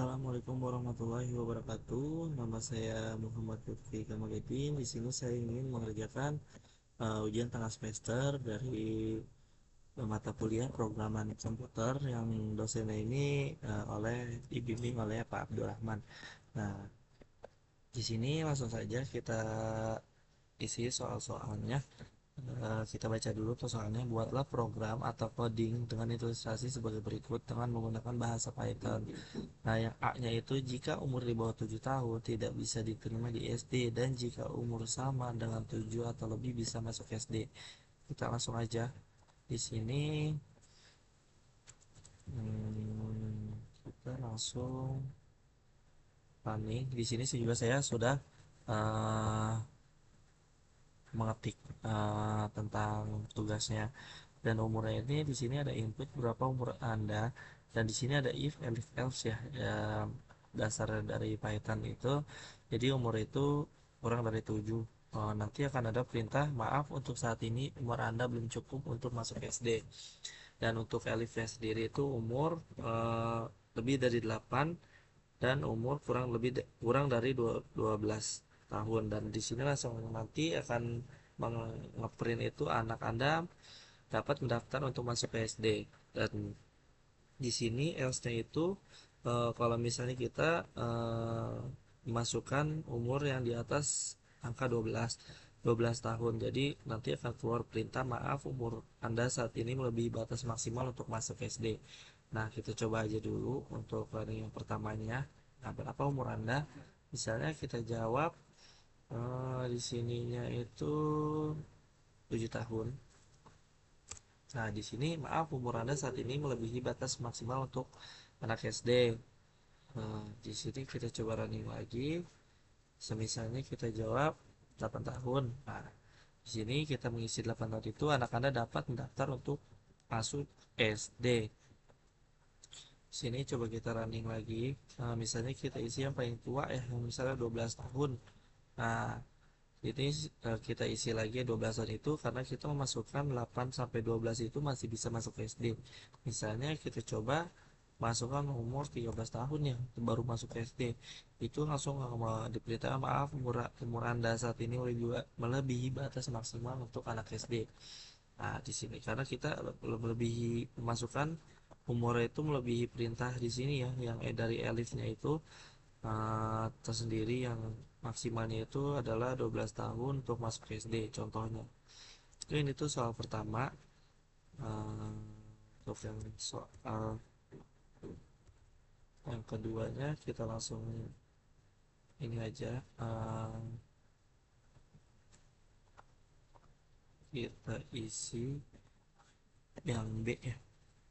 Assalamualaikum warahmatullahi wabarakatuh. Nama saya Muhammad Lutfi Kamaludin. Di sini saya ingin mengerjakan ujian tengah semester dari mata kuliah programan komputer yang dosennya ini dibimbing oleh Pak Abdurrahman. Nah, di sini langsung saja kita isi soal-soalnya. Kita baca dulu persoalannya. Buatlah program atau coding dengan ilustrasi sebagai berikut dengan menggunakan bahasa Python. Nah, yang A-nya itu jika umur di bawah 7 tahun tidak bisa diterima di SD, dan jika umur sama dengan 7 atau lebih bisa masuk SD. Kita langsung aja. Di sini kita langsung running. Di sini juga saya sudah uh, mengetik tentang tugasnya, dan umurnya ini di sini ada input berapa umur Anda, dan di sini ada if and if else ya, dasar dari Python itu. Jadi umur itu kurang dari 7. Nanti akan ada perintah maaf untuk saat ini umur Anda belum cukup untuk masuk SD. Dan untuk elifnya sendiri itu umur lebih dari 8, dan umur kurang dari 12 tahun. Dan di sini langsung nanti akan ngeprint itu anak Anda dapat mendaftar untuk masuk ke SD. Dan di sini else-nya itu kalau misalnya kita memasukkan umur yang di atas angka 12 tahun, jadi nanti akan keluar perintah maaf umur Anda saat ini melebihi batas maksimal untuk masuk SD. Nah, kita coba aja dulu untuk yang pertamanya. Nah, berapa umur Anda? Misalnya kita jawab di sininya itu 7 tahun. Nah, di sini maaf umur Anda saat ini melebihi batas maksimal untuk anak SD. Nah, di sini kita coba running lagi. Semisalnya kita jawab 8 tahun. Nah, di sini kita mengisi 8 tahun itu anak Anda dapat mendaftar untuk masuk SD. Di sini coba kita running lagi. Nah, misalnya kita isi yang paling tua ya, yang misalnya 12 tahun. Nah, ini kita isi lagi 12 tahun itu karena kita memasukkan 8 sampai 12 itu masih bisa masuk SD. Misalnya kita coba masukkan umur 13 tahun ya, baru masuk SD. Itu langsung diberitakan maaf umur Anda saat ini melebihi batas maksimal untuk anak SD. Nah, di sini karena kita melebihi memasukkan umur itu melebihi perintah di sini ya, yang dari elifnya itu tersendiri yang maksimalnya itu adalah 12 tahun untuk masuk SD contohnya. Oke, ini tuh soal pertama. Untuk yang keduanya kita langsung ini aja, kita isi yang B ya.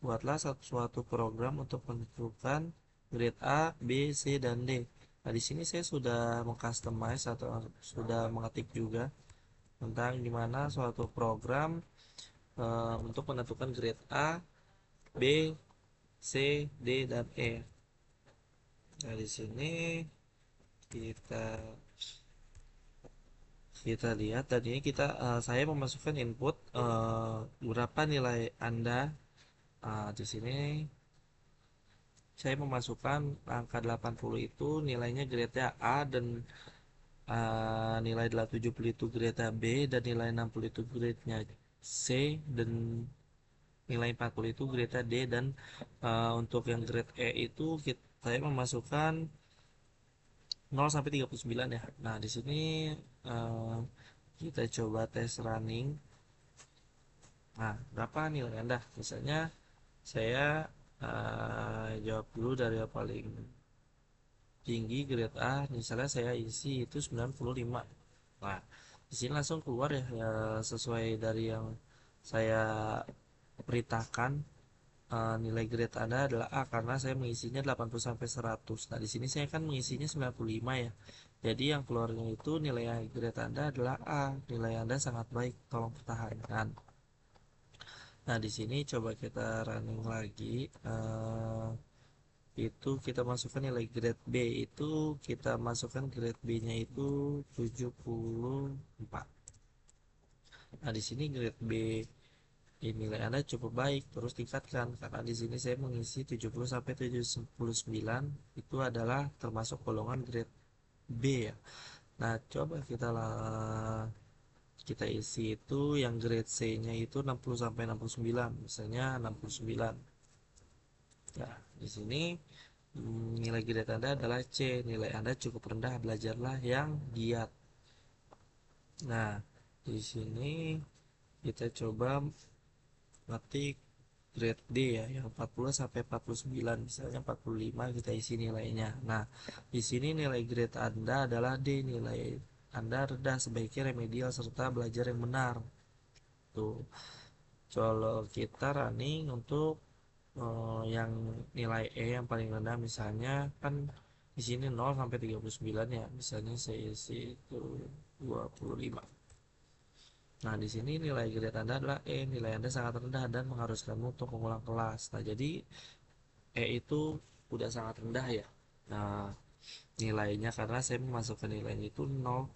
Buatlah suatu program untuk menentukan grade A, B, C, dan D. Nah, di sini saya sudah mengcustomize atau sudah mengetik juga tentang gimana suatu program untuk menentukan grade A, B, C, D, dan E. Nah, di sini kita kita lihat tadinya saya memasukkan input berapa nilai Anda. Di sini saya memasukkan angka 80 itu nilainya grade A, dan nilai 70 itu grade B, dan nilai 60 itu grade-nya C, dan nilai 40 itu grade D. Dan untuk yang grade E itu saya memasukkan 0 sampai 39 ya. Nah, di sini uh, kita coba tes running. Nah, berapa nilai Anda? Misalnya saya jawab dulu dari yang paling tinggi grade A, misalnya saya isi itu 95. Nah, di sini langsung keluar ya, sesuai dari yang saya perintahkan. Nilai grade Anda adalah A karena saya mengisinya 80 sampai 100. Nah, di sini saya kan mengisinya 95 ya. Jadi yang keluarnya itu nilai grade Anda adalah A. Nilai Anda sangat baik, tolong pertahankan. Nah, di sini coba kita running lagi. Itu kita masukkan nilai grade B, itu kita masukkan grade B-nya itu 74. Nah, di sini grade B nilai Anda cukup baik, terus tingkatkan karena di sini saya mengisi 70 sampai 79 itu adalah termasuk golongan grade B ya. Nah, coba kita isi itu yang grade C-nya itu 60 sampai 69, misalnya 69. Nah, di sini nilai grade Anda adalah C, nilai Anda cukup rendah, belajarlah yang giat. Nah, di sini kita coba ngetik grade D ya, yang 40 sampai 49, misalnya 45 kita isi nilainya. Nah, di sini nilai grade Anda adalah D, nilai Anda rendah, sebaiknya remedial serta belajar yang benar. Tuh, kalau kita running untuk yang nilai E yang paling rendah misalnya kan di sini 0 sampai 39 ya, misalnya saya isi itu 25. Nah, di sini nilai grade Anda adalah E, nilai Anda sangat rendah dan mengharuskanmu untuk mengulang kelas. Nah, jadi E itu udah sangat rendah ya. Nah, nilainya karena saya memasukkan nilainya itu 0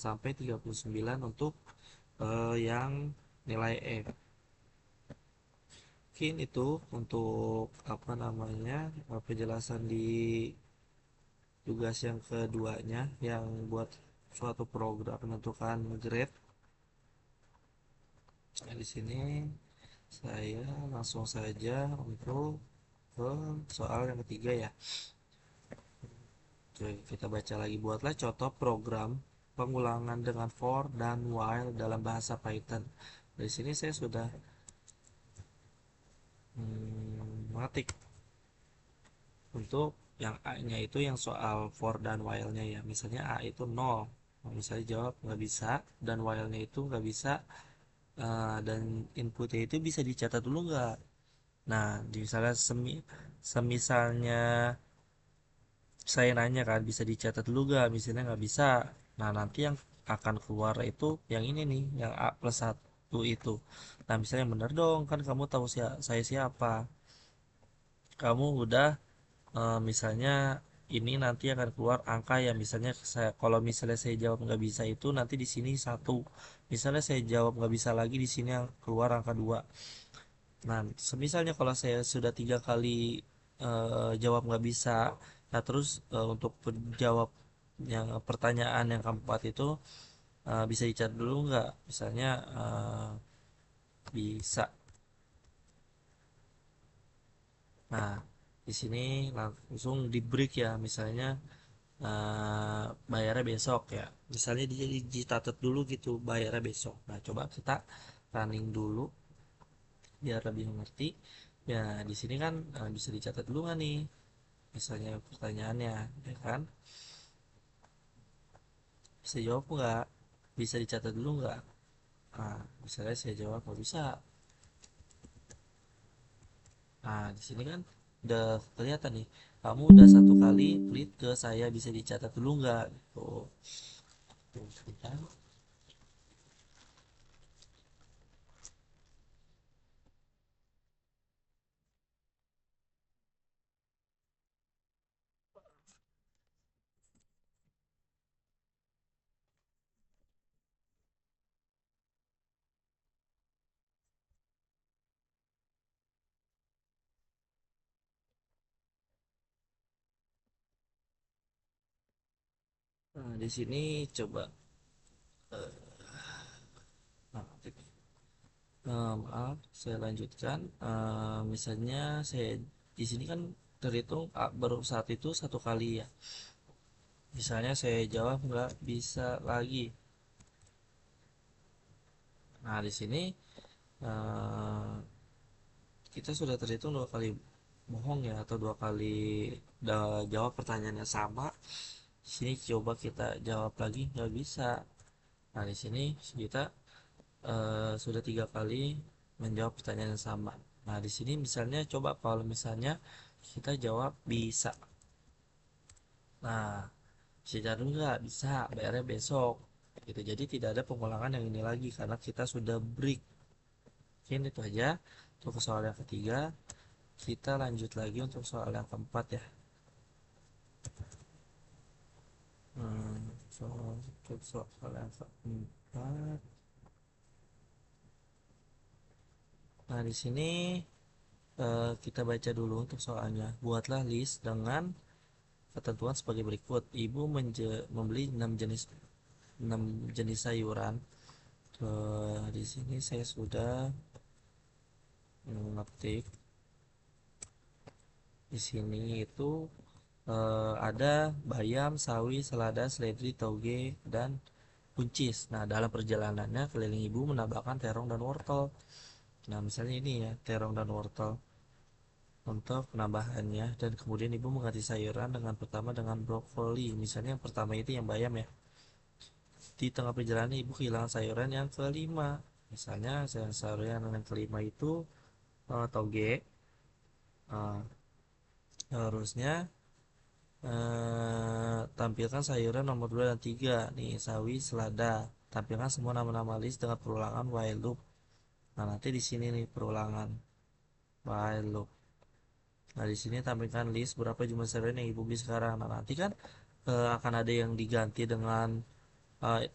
sampai 39 untuk yang nilai E. Mungkin itu untuk apa namanya penjelasan di tugas yang keduanya yang buat suatu program menentukan grade. Nah, di sini saya langsung saja untuk ke soal yang ketiga ya. Oke, kita baca lagi. Buatlah contoh program pengulangan dengan for dan while dalam bahasa Python. Di sini saya sudah mengetik untuk yang A-nya itu yang soal for dan while-nya ya. Misalnya A itu 0. Nah, misalnya jawab nggak bisa dan while-nya itu nggak bisa, dan inputnya itu bisa dicatat dulu nggak? Nah, di misalnya semisalnya saya nanya kan bisa dicatat dulu gak, misalnya nggak bisa. Nah, nanti yang akan keluar itu yang ini nih, yang A plus 1 itu. Nah, misalnya bener dong, kan kamu tahu saya siapa. Kamu udah misalnya ini nanti akan keluar angka ya, misalnya saya kalau misalnya saya jawab nggak bisa itu nanti di sini satu. Misalnya saya jawab nggak bisa lagi di sini yang keluar angka 2. Nah, semisalnya kalau saya sudah 3 kali jawab nggak bisa, nah terus untuk jawab yang pertanyaan yang keempat itu bisa dicat dulu nggak? Misalnya bisa. Nah, di sini langsung di break ya, misalnya bayarnya besok ya. Misalnya dia dicatat dulu gitu, bayarnya besok. Nah, coba kita running dulu biar lebih mengerti. Ya, di sini kan bisa dicatat dulu nggak nih? Misalnya pertanyaannya ya kan, bisa jawab nggak, bisa dicatat dulu nggak. Nah, misalnya saya jawab nggak bisa. Nah, di sini kan udah kelihatan nih, kamu udah 1 kali tweet ke saya, bisa dicatat dulu nggak gitu. Tuh, kan? Nah, di sini coba nah, maaf saya lanjutkan. Misalnya saya di sini kan terhitung baru saat itu 1 kali ya. Misalnya saya jawab nggak bisa lagi. Nah, di sini eh, kita sudah terhitung 2 kali bohong ya, atau 2 kali jawab pertanyaan yang sama. Di sini coba kita jawab lagi nggak bisa. Nah, di sini kita sudah 3 kali menjawab pertanyaan yang sama. Nah, di sini misalnya coba kalau misalnya kita jawab bisa. Nah, bisa jadi nggak bisa, bayarnya besok gitu. Jadi tidak ada pengulangan yang ini lagi karena kita sudah break. Mungkin itu aja untuk soal yang ketiga. Kita lanjut lagi untuk soal yang keempat ya. Soal yang keempat Nah, di sini kita baca dulu untuk soalnya. Buatlah list dengan ketentuan sebagai berikut. Ibu membeli 6 jenis sayuran. Di sini saya sudah mengetik. Di sini itu ada bayam, sawi, selada, seledri, toge, dan buncis. Nah, dalam perjalanannya keliling ibu menambahkan terong dan wortel. Nah, misalnya ini ya, terong dan wortel untuk penambahannya. Dan kemudian ibu mengganti sayuran dengan pertama dengan brokoli. Misalnya yang pertama itu yang bayam ya. Di tengah perjalanan ibu kehilangan sayuran yang kelima. Misalnya sayuran yang kelima itu toge. Uh, Harusnya tampilkan sayuran nomor 2 dan 3 nih, sawi, selada. Tampilkan semua nama-nama list dengan perulangan while loop. Nah, nanti di sini nih perulangan while loop. Nah, di sini tampilkan list berapa jumlah sayuran yang ibu beli sekarang. Nah, nanti kan akan ada yang diganti dengan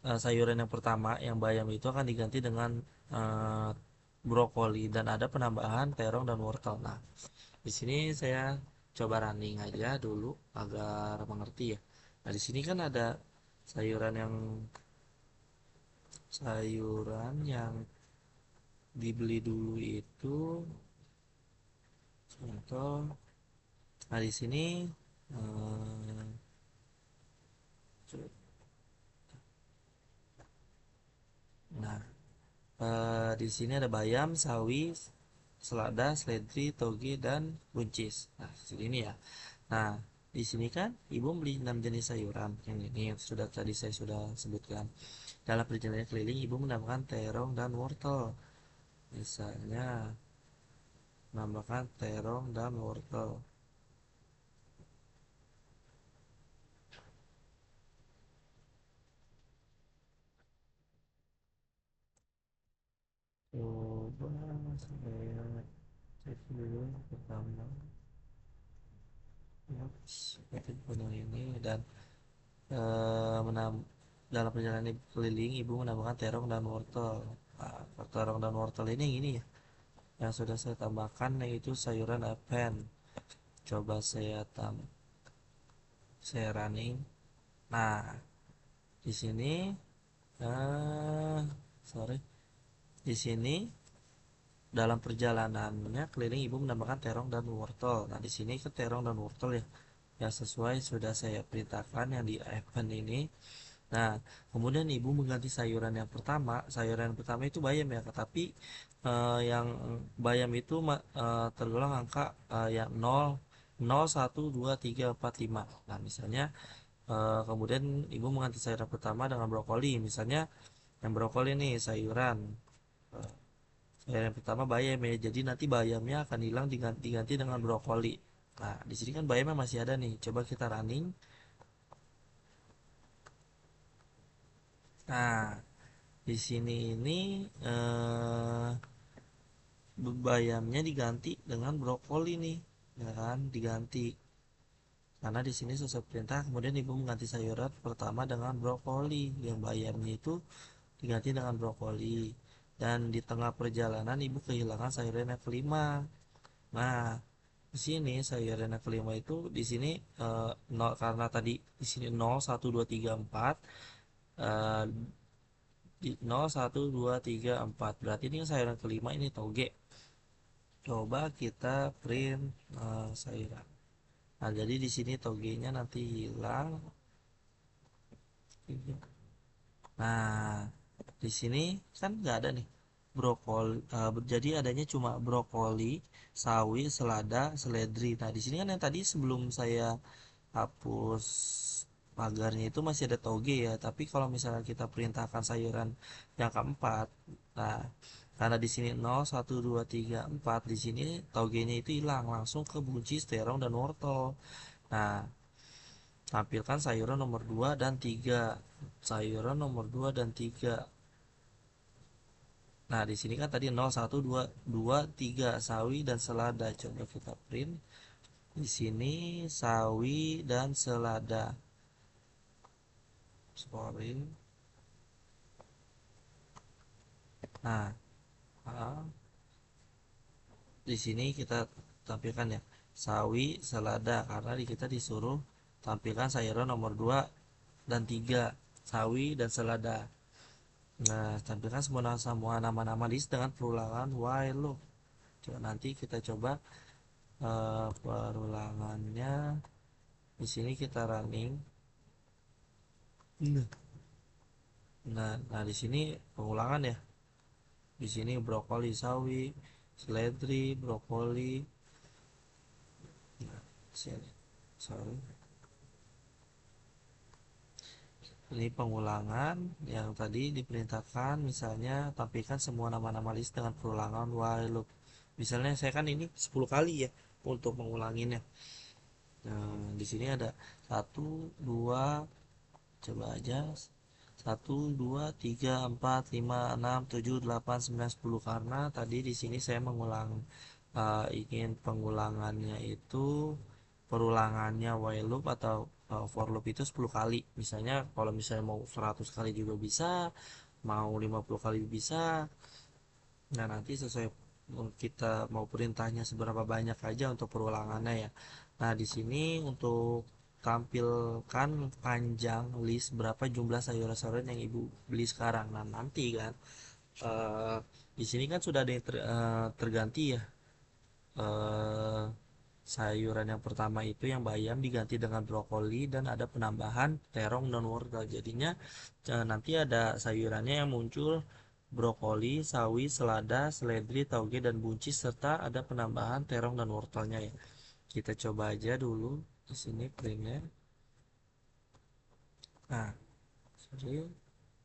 sayuran yang pertama, yang bayam itu akan diganti dengan uh, brokoli dan ada penambahan terong dan wortel. Nah, di sini saya coba running aja dulu agar mengerti ya. Nah, di sini kan ada sayuran yang sayuran yang dibeli dulu itu contoh. Nah, di sini eh, nah di sini ada bayam, sawi, selada, seledri, toge, dan buncis. Nah, di sini ya. Nah, di sini kan ibu beli 6 jenis sayuran yang ini yang sudah tadi saya sudah sebutkan. Dalam perjalanan keliling, ibu menambahkan terong dan wortel. Misalnya, menambahkan terong dan wortel. Coba saya cek dulu pertama. Seperti penuh ini dan eh, menam dalam perjalanan keliling, ibu menambahkan terong dan wortel. Nah, terong dan wortel ini yang ini ya, yang sudah saya tambahkan yaitu sayuran apen. Coba saya running. Nah, di sini eh sorry, di sini dalam perjalanannya keliling ibu menambahkan terong dan wortel. Nah, di sini ke terong dan wortel ya, yang sesuai sudah saya perintahkan yang di appen ini. Nah, kemudian ibu mengganti sayuran yang pertama. Sayuran yang pertama itu bayam ya, tapi yang bayam itu tergolong angka yang 0, 0, 1, 2, 3, 4, 5. Nah, misalnya kemudian ibu mengganti sayuran pertama dengan brokoli. Misalnya yang brokoli nih sayuran. Eh, Sayuran yang pertama bayam ya. Jadi nanti bayamnya akan hilang diganti dengan brokoli. Nah, di sini kan bayamnya masih ada nih. Coba kita running. Nah, di sini ini eh bayamnya diganti dengan brokoli nih, ya kan? Diganti. Karena di sini sesuai perintah, kemudian ibu mengganti sayuran pertama dengan brokoli. Yang bayamnya itu diganti dengan brokoli. Dan di tengah perjalanan ibu kehilangan sayuran yang kelima. Nah, di sini sayuran yang kelima itu di sini 0 karena tadi di sini 0 1 2 3 4 eh, di 0 1 2 3 4 berarti ini sayuran kelima ini toge. Coba kita print sayuran. Nah, jadi di sini togenya nanti hilang. Nah, di sini kan nggak ada nih brokoli. Jadi adanya cuma brokoli, sawi, selada, seledri. Nah, di sini kan yang tadi sebelum saya hapus pagarnya itu masih ada toge ya. Tapi kalau misalnya kita perintahkan sayuran yang keempat, nah karena di sini 0, 1, 2, 3, 4, di sini togenya itu hilang langsung ke buncis, terong, dan wortel. Nah, tampilkan sayuran nomor 2 dan 3. Sayuran nomor 2 dan 3. Nah, di sini kan tadi 0, 1, 2, 2, 3 sawi dan selada. Coba kita print. Di sini sawi dan selada. Sorry. Nah, di sini kita tampilkan ya sawi selada karena kita disuruh tampilkan sayuran nomor 2 dan 3, sawi dan selada. Nah, tampilkan semua nama-nama list dengan perulangan while loop. Coba nanti kita coba perulangannya. Di sini kita running. Nah, di sini pengulangan ya. Di sini brokoli sawi, seledri, brokoli. Nah, sini. Sorry. Ini pengulangan yang tadi diperintahkan, misalnya tampilkan semua nama-nama list dengan perulangan while loop. Misalnya saya kan ini 10 kali ya untuk mengulanginya. Nah, di sini ada satu, dua, coba aja 1, 2, 3, 4, 5, 6, 7, 8, 9, 10 karena tadi di sini saya mengulang ingin pengulangannya itu perulangannya while loop atau for loop itu 10 kali. Misalnya kalau misalnya mau 100 kali juga bisa, mau 50 kali bisa. Nah, nanti sesuai kita mau perintahnya seberapa banyak aja untuk perulangannya ya. Nah, di sini untuk tampilkan panjang list berapa jumlah sayuran-sayuran yang ibu beli sekarang. Nah, nanti kan eh, di sini kan sudah ada yang terganti ya. eh, Sayuran yang pertama itu yang bayam diganti dengan brokoli dan ada penambahan terong dan wortel. Jadinya nanti ada sayurannya yang muncul brokoli, sawi, selada, seledri, tauge dan buncis serta ada penambahan terong dan wortelnya ya. Kita coba aja dulu di sini printnya. Nah, sorry.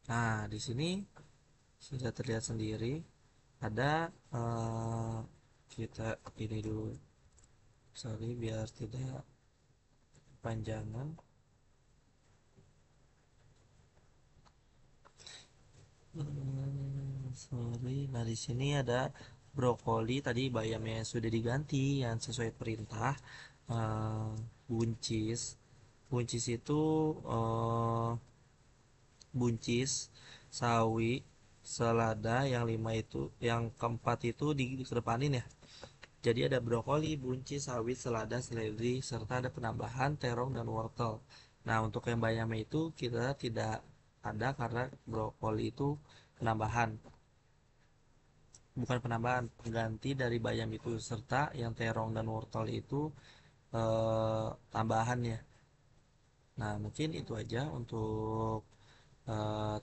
Nah, di sini sudah terlihat sendiri ada kita ini dulu. Sorry biar tidak panjangan. Sorry. Nah, di sini ada brokoli tadi bayamnya sudah diganti yang sesuai perintah. Eh, buncis. Buncis itu eh, buncis, sawi, selada, yang lima itu, yang keempat itu dikedepanin ya. Jadi ada brokoli, buncis, sawi, selada, seledri, serta ada penambahan terong dan wortel. Nah, untuk yang bayamnya itu kita tidak ada karena brokoli itu penambahan, bukan penambahan, pengganti dari bayam itu, serta yang terong dan wortel itu tambahan ya. Nah, mungkin itu aja untuk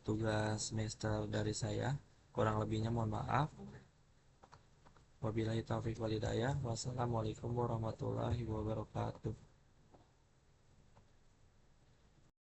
tugas semester dari saya. Kurang lebihnya mohon maaf. Wabillahi taufiq walhidayah. Wassalamualaikum warahmatullahi wabarakatuh.